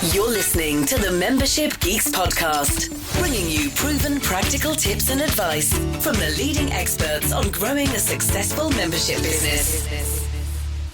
You're listening to the Membership Geeks podcast, bringing you proven practical tips and advice from the leading experts on growing a successful membership business.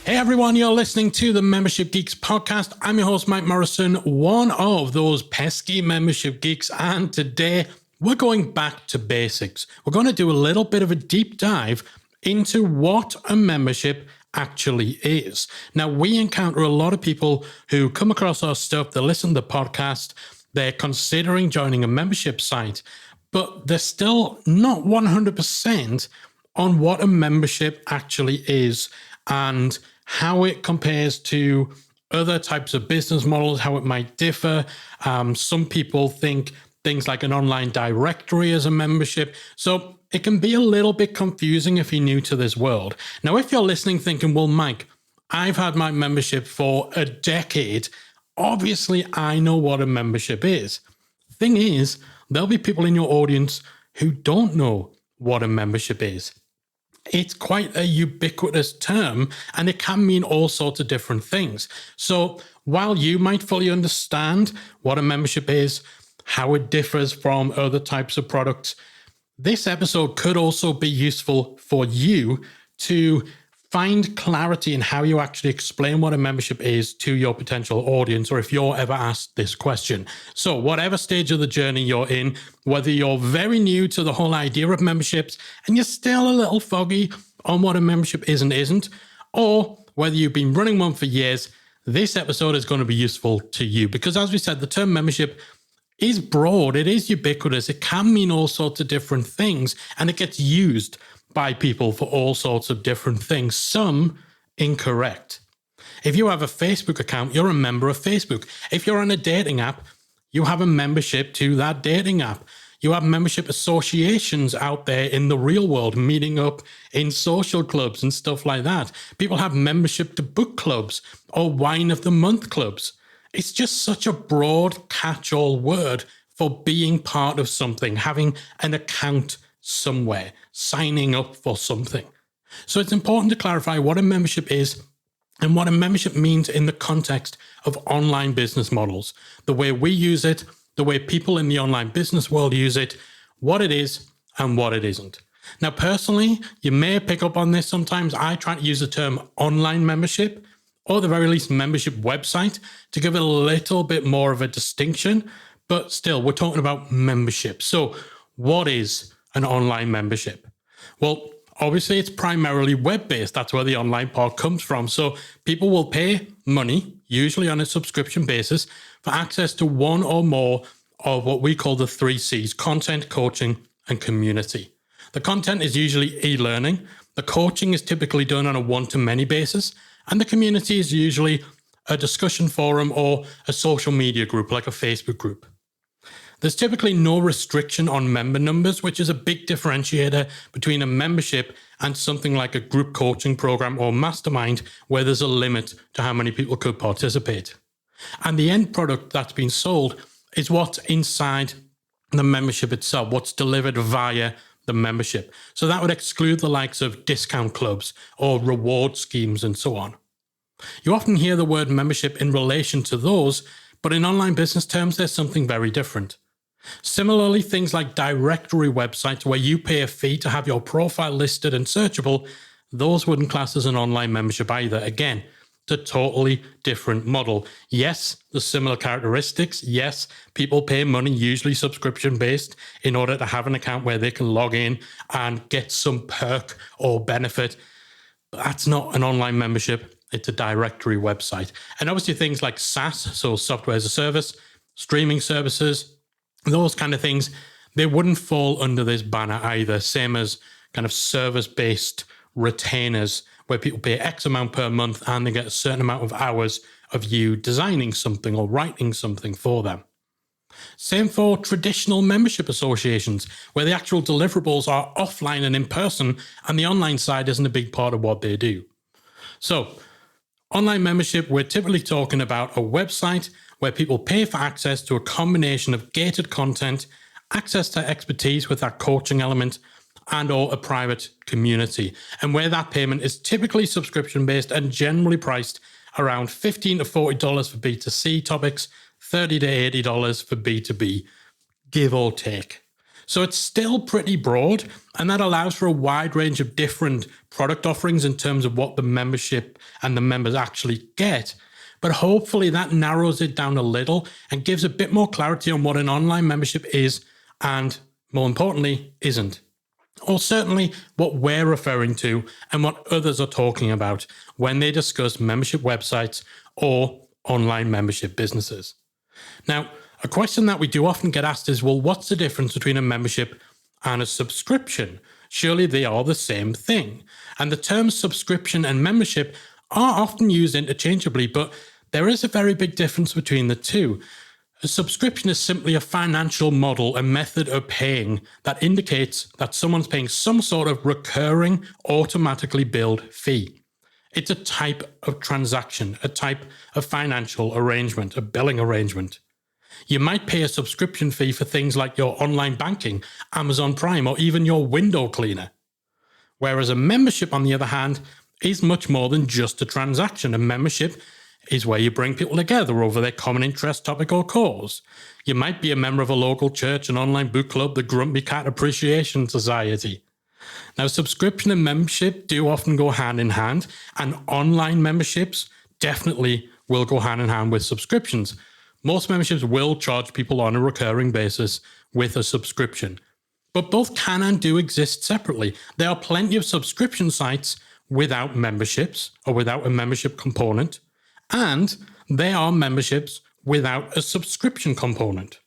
Hey everyone, you're listening to the Membership Geeks podcast. I'm your host, Mike Morrison, one of those pesky membership geeks, and today we're going back to basics. We're going to do a little bit of a deep dive into what a membership actually is. Now, we encounter a lot of people who come across our stuff, they listen to the podcast, they're considering joining a membership site, but they're still not 100% on what a membership actually is and how it compares to other types of business models, how it might differ. Some people think things like an online directory as a membership. So it can be a little bit confusing if you're new to this world. Now, if you're listening thinking, well, Mike, I've had my membership for a decade. Obviously, I know what a membership is. Thing is, there'll be people in your audience who don't know what a membership is. It's quite a ubiquitous term, and it can mean all sorts of different things. So while you might fully understand what a membership is, how it differs from other types of products, this episode could also be useful for you to find clarity in how you actually explain what a membership is to your potential audience, or if you're ever asked this question. So whatever stage of the journey you're in, whether you're very new to the whole idea of memberships and you're still a little foggy on what a membership is and isn't, or whether you've been running one for years, this episode is going to be useful to you. Because as we said, the term membership is broad, it is ubiquitous, it can mean all sorts of different things, and it gets used by people for all sorts of different things, some incorrect. If you have a Facebook account, you're a member of Facebook. If you're on a dating app, you have a membership to that dating app. You have membership associations out there in the real world, meeting up in social clubs and stuff like that. People have membership to book clubs or wine of the month clubs. It's just such a broad catch-all word for being part of something, having an account somewhere, signing up for something. So it's important to clarify what a membership is and what a membership means in the context of online business models, the way we use it, the way people in the online business world use it, what it is and what it isn't. Now, personally, you may pick up on this sometimes. I try to use the term online membership, or at the very least membership website, to give it a little bit more of a distinction, but still, we're talking about membership. So what is an online membership? Well, obviously it's primarily web-based. That's where the online part comes from. So people will pay money, usually on a subscription basis, for access to one or more of what we call the 3 C's: content, coaching, and community. The content is usually e-learning. The coaching is typically done on a one-to-many basis. And the community is usually a discussion forum or a social media group like a Facebook group. There's typically no restriction on member numbers, which is a big differentiator between a membership and something like a group coaching program or mastermind, where there's a limit to how many people could participate. And the end product that's been sold is what's inside the membership itself, what's delivered via the membership. So that would exclude the likes of discount clubs or reward schemes and so on. You often hear the word membership in relation to those, but in online business terms, there's something very different. Similarly, things like directory websites where you pay a fee to have your profile listed and searchable, those wouldn't class as an online membership either. Again, it's a totally different model. Yes, there's similar characteristics. Yes, people pay money, usually subscription-based, in order to have an account where they can log in and get some perk or benefit. But that's not an online membership. It's a directory website. And obviously things like SaaS, so software as a service, streaming services, those kind of things, they wouldn't fall under this banner either. Same as kind of service-based retainers, where people pay X amount per month and they get a certain amount of hours of you designing something or writing something for them. Same for traditional membership associations, where the actual deliverables are offline and in person, and the online side isn't a big part of what they do. So, online membership, we're typically talking about a website where people pay for access to a combination of gated content, access to expertise with that coaching element, and or a private community, and where that payment is typically subscription-based and generally priced around $15 to $40 for B2C topics, $30 to $80 for B2B, give or take. So it's still pretty broad, and that allows for a wide range of different product offerings in terms of what the membership and the members actually get. But hopefully that narrows it down a little and gives a bit more clarity on what an online membership is and, more importantly, isn't. Or certainly what we're referring to and what others are talking about when they discuss membership websites or online membership businesses. Now, a question that we do often get asked is, well, what's the difference between a membership and a subscription? Surely they are the same thing. And the terms subscription and membership are often used interchangeably, but there is a very big difference between the two. A subscription is simply a financial model, a method of paying that indicates that someone's paying some sort of recurring, automatically billed fee. It's a type of transaction, a type of financial arrangement, a billing arrangement. You might pay a subscription fee for things like your online banking, Amazon Prime, or even your window cleaner. Whereas a membership, on the other hand, is much more than just a transaction. A membership is where you bring people together over their common interest, topic, or cause. You might be a member of a local church, an online book club, the Grumpy Cat Appreciation Society. Now, subscription and membership do often go hand in hand, and online memberships definitely will go hand in hand with subscriptions. Most memberships will charge people on a recurring basis with a subscription, but both can and do exist separately. There are plenty of subscription sites without memberships or without a membership component, and there are memberships without a subscription component.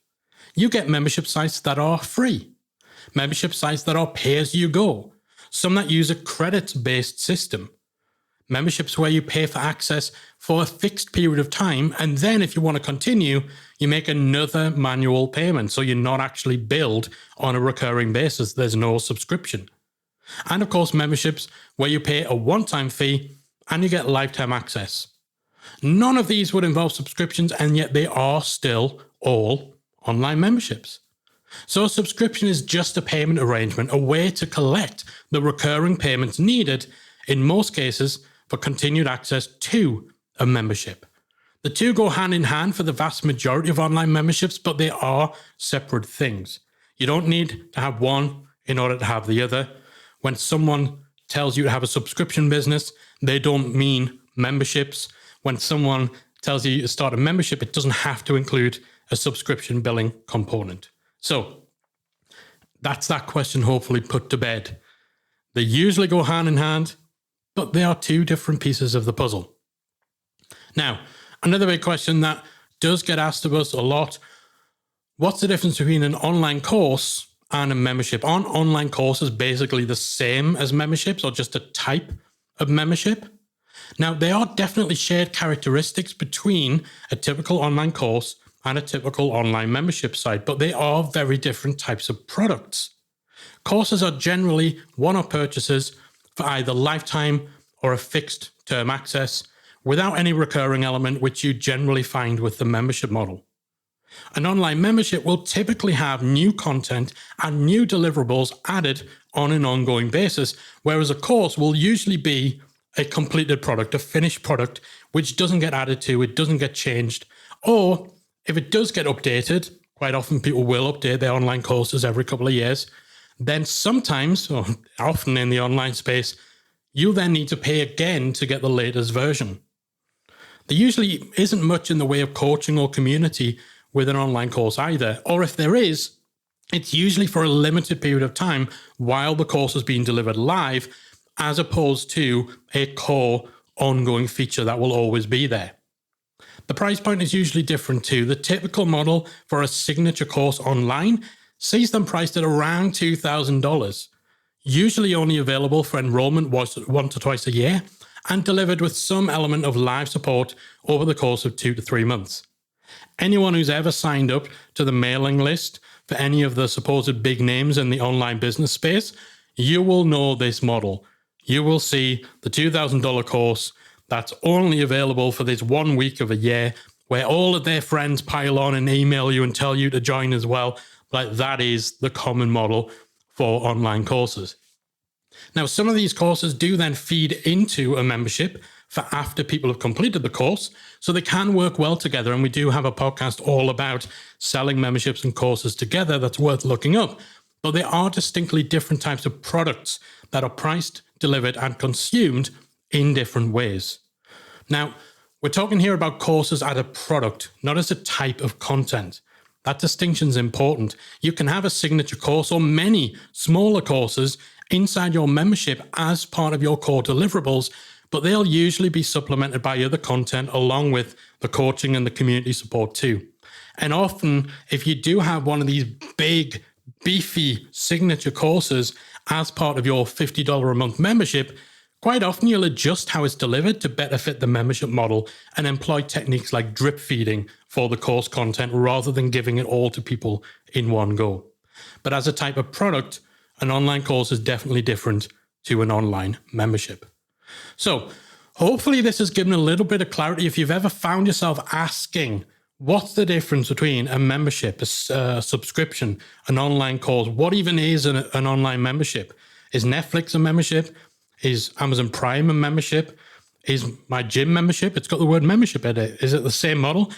You get membership sites that are free, membership sites that are pay-as-you-go, some that use a credit-based system, memberships where you pay for access for a fixed period of time, and then if you want to continue, you make another manual payment, so you're not actually billed on a recurring basis. There's no subscription. And of course, memberships where you pay a one-time fee and you get lifetime access. None of these would involve subscriptions, and yet they are still all online memberships. So a subscription is just a payment arrangement, a way to collect the recurring payments needed, in most cases, for continued access to a membership. The two go hand in hand for the vast majority of online memberships, but they are separate things. You don't need to have one in order to have the other. When someone tells you to have a subscription business, they don't mean memberships. When someone tells you to start a membership, it doesn't have to include a subscription billing component. So that's that question hopefully put to bed. They usually go hand in hand, but they are two different pieces of the puzzle. Now, another big question that does get asked of us a lot, what's the difference between an online course and a membership? Aren't online courses basically the same as memberships, or just a type of membership? Now, there are definitely shared characteristics between a typical online course and a typical online membership site, but they are very different types of products. Courses are generally one-off purchases for either lifetime or a fixed term access without any recurring element, which you generally find with the membership model. An online membership will typically have new content and new deliverables added on an ongoing basis, whereas a course will usually be a completed product, a finished product, which doesn't get added to, it doesn't get changed, or if it does get updated, quite often people will update their online courses every couple of years, then sometimes, or often in the online space, you'll then need to pay again to get the latest version. There usually isn't much in the way of coaching or community with an online course either, or if there is, it's usually for a limited period of time while the course is being delivered live, as opposed to a core ongoing feature that will always be there. The price point is usually different too. The typical model for a signature course online sees them priced at around $2,000, usually only available for enrollment once or twice a year, and delivered with some element of live support over the course of 2 to 3 months. Anyone who's ever signed up to the mailing list for any of the supposed big names in the online business space, you will know this model. You will see the $2,000 course that's only available for this 1 week of a year, where all of their friends pile on and email you and tell you to join as well. Like, that is the common model for online courses. Now, some of these courses do then feed into a membership for after people have completed the course, so they can work well together. And we do have a podcast all about selling memberships and courses together that's worth looking up. But they are distinctly different types of products that are priced, delivered, and consumed in different ways. Now, we're talking here about courses as a product, not as a type of content. That distinction is important. You can have a signature course or many smaller courses inside your membership as part of your core deliverables, but they'll usually be supplemented by other content along with the coaching and the community support too. And often, if you do have one of these big, beefy signature courses as part of your $50 a month membership, quite often you'll adjust how it's delivered to better fit the membership model and employ techniques like drip feeding for the course content rather than giving it all to people in one go. But as a type of product, an online course is definitely different to an online membership. So hopefully this has given a little bit of clarity. If you've ever found yourself asking, what's the difference between a membership, a subscription, an online course? What even is an online membership? Is Netflix a membership? Is Amazon Prime a membership? Is my gym membership? It's got the word membership in it. Is it the same model?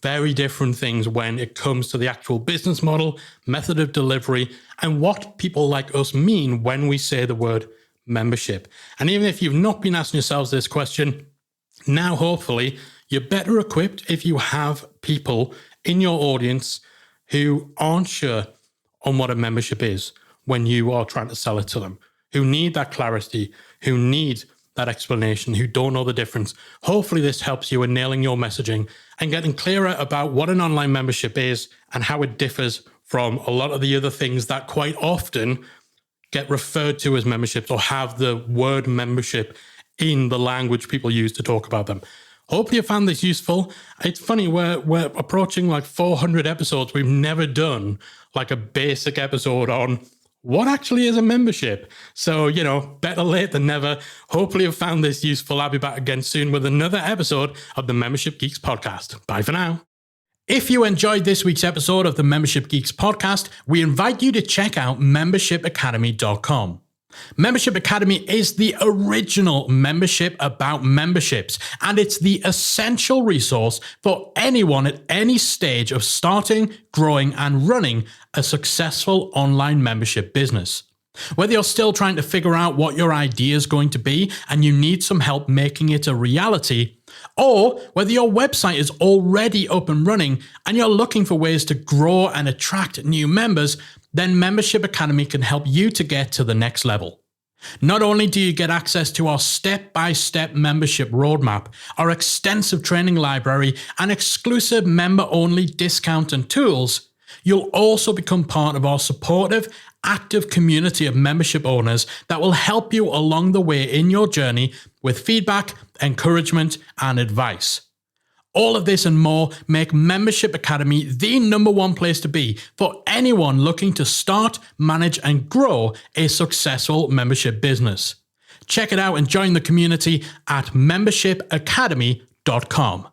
Very different things when it comes to the actual business model, method of delivery, and what people like us mean when we say the word membership. And even if you've not been asking yourselves this question, now hopefully you're better equipped if you have people in your audience who aren't sure on what a membership is when you are trying to sell it to them, who need that clarity, who need that explanation, who don't know the difference. Hopefully this helps you in nailing your messaging and getting clearer about what an online membership is and how it differs from a lot of the other things that quite often get referred to as memberships or have the word membership in the language people use to talk about them. Hopefully you found this useful. It's funny, we're approaching like 400 episodes. We've never done like a basic episode on what actually is a membership. So, better late than never. Hopefully you've found this useful. I'll be back again soon with another episode of the Membership Geeks podcast. Bye for now. If you enjoyed this week's episode of the Membership Geeks podcast, we invite you to check out membershipacademy.com. Membership Academy is the original membership about memberships, and it's the essential resource for anyone at any stage of starting, growing, and running a successful online membership business. Whether you're still trying to figure out what your idea is going to be and you need some help making it a reality, or whether your website is already up and running and you're looking for ways to grow and attract new members, then Membership Academy can help you to get to the next level. Not only do you get access to our step-by-step membership roadmap, our extensive training library, and exclusive member-only discount and tools, you'll also become part of our supportive, active community of membership owners that will help you along the way in your journey with feedback, encouragement, and advice. All of this and more make Membership Academy the #1 place to be for anyone looking to start, manage, and grow a successful membership business. Check it out and join the community at membershipacademy.com.